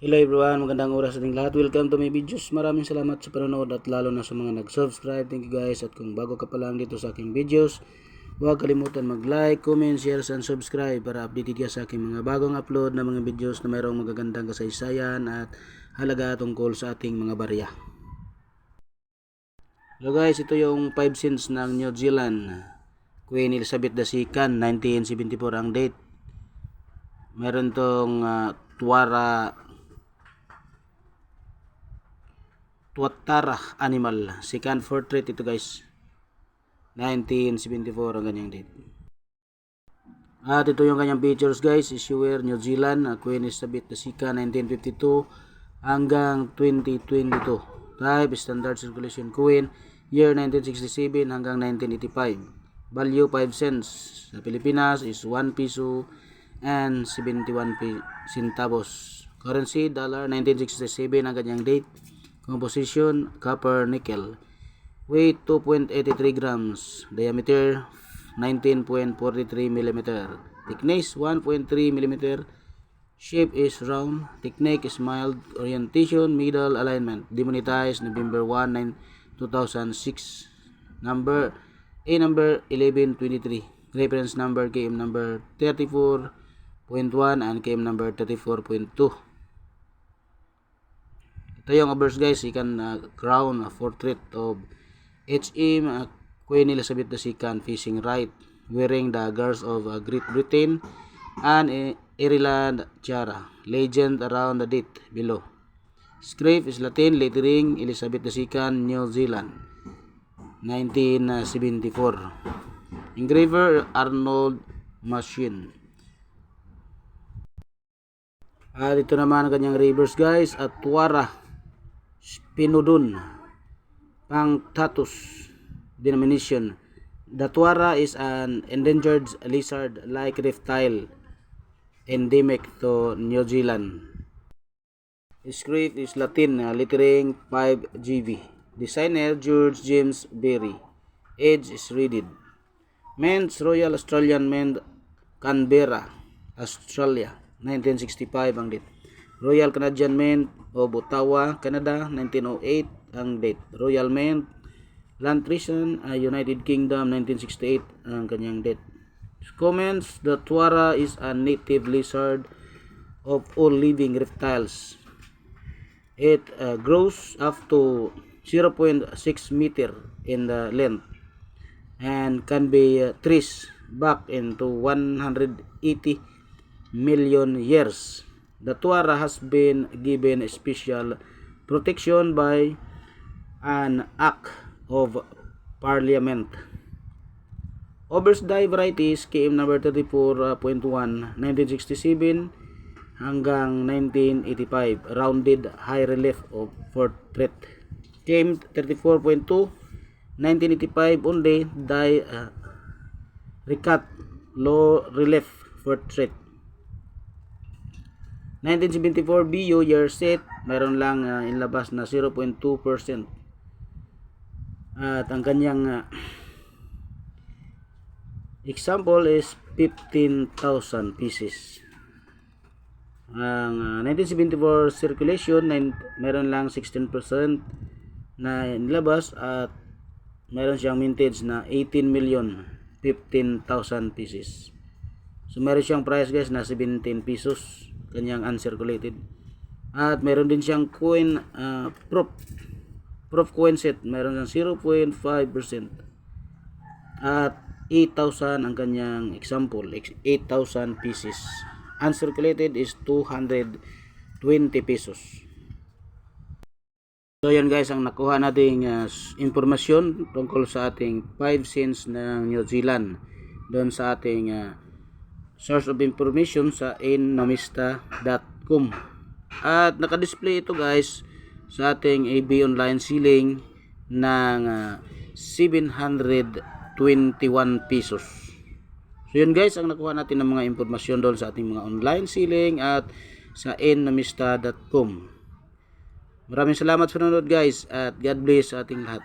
Hello everyone, magandang oras sa ating lahat. Welcome to my videos. Maraming salamat sa panonood at lalo na sa mga nag-subscribe. Thank you guys. At kung bago ka pa lang dito sa aking videos, huwag kalimutan mag-like, comment, share, and subscribe para updated ka sa aking mga bagong upload na mga videos na mayroong magagandang kasaysayan at halaga tungkol sa ating mga barya. Hello guys, ito yung 5 cents ng New Zealand. Queen Elizabeth II, 1974 ang date. Meron tong Tuatara animal. Second portrait ito guys. 1974 ang ganyang date. At ito yung kanyang pictures guys. Issuer New Zealand. Queen Elizabeth II 1952 hanggang 2022. Type Standard Circulation Queen. Year 1967 hanggang 1985. Value 5 cents. Sa Pilipinas is 1 piso and 71 centavos. Currency dollar 1967 ang kanyang date. Composition copper nickel. Weight 2.83 grams. Diameter 19.43 mm. Thickness 1.3 mm. Shape is round. Technique is mild. Orientation middle alignment. Demonetized November 1, 2006. Number 1123. Reference number KM number 34.1 and KM number 34.2. Ito yung obverse guys, second crown portrait of H.M. Queen Elizabeth II facing right, wearing the daggers of Great Britain and Ireland tiara. Legend around the date below. Script is Latin, lettering Elizabeth II, New Zealand, 1974. Engraver Arnold Machine. At ito naman ang kanyang reverse guys, at Tuara Spinodon Punctatus denomination. The tuara is an endangered lizard-like reptile endemic to New Zealand. Script is Latin, lettering 5GB. Designer George James Berry. Age is readed. Mint Royal Australian Mint, Canberra, Australia, 1965 ang date. Royal Canadian Mint of Ottawa, Canada, 1908 ang date. Royal Mint, Lantrishan, United Kingdom, 1968 ang kanyang date. Comments: the tuara is a native lizard of all living reptiles. It grows up to 0.6 meter in the length and can be traced back into 180 million years. The tuara has been given special protection by an Act of Parliament. Oversdive varieties KM number 34.1, 1967 hanggang 1985. Rounded high relief of portrait. KM 34.2, 1985 only. Recut low relief portrait. 1974 BU year set, mayroon lang inlabas na 0.2%. At ang kanyang example is 15,000 pieces. Ang 1974 circulation, mayroon lang 16% na inlabas at mayroon siyang mintage na 18,015,000 pieces. So mayroon siyang price guys na 17 pesos kanyang uncirculated. At meron din siyang coin proof coin set, meron siyang 0.5%. At 8,000 ang kanyang example, 8,000 pieces. Uncirculated is 220 pesos. So yan guys ang nakuha nating impormasyon tungkol sa ating 5 cents ng New Zealand doon sa ating source of information sa innomista.com. At nakadisplay ito guys sa ating AB online ceiling ng 721 pesos. So yun guys ang nakuha natin ng mga impormasyon doon sa ating mga online ceiling at sa innomista.com. Maraming salamat sa panonood guys at God bless sa ating lahat.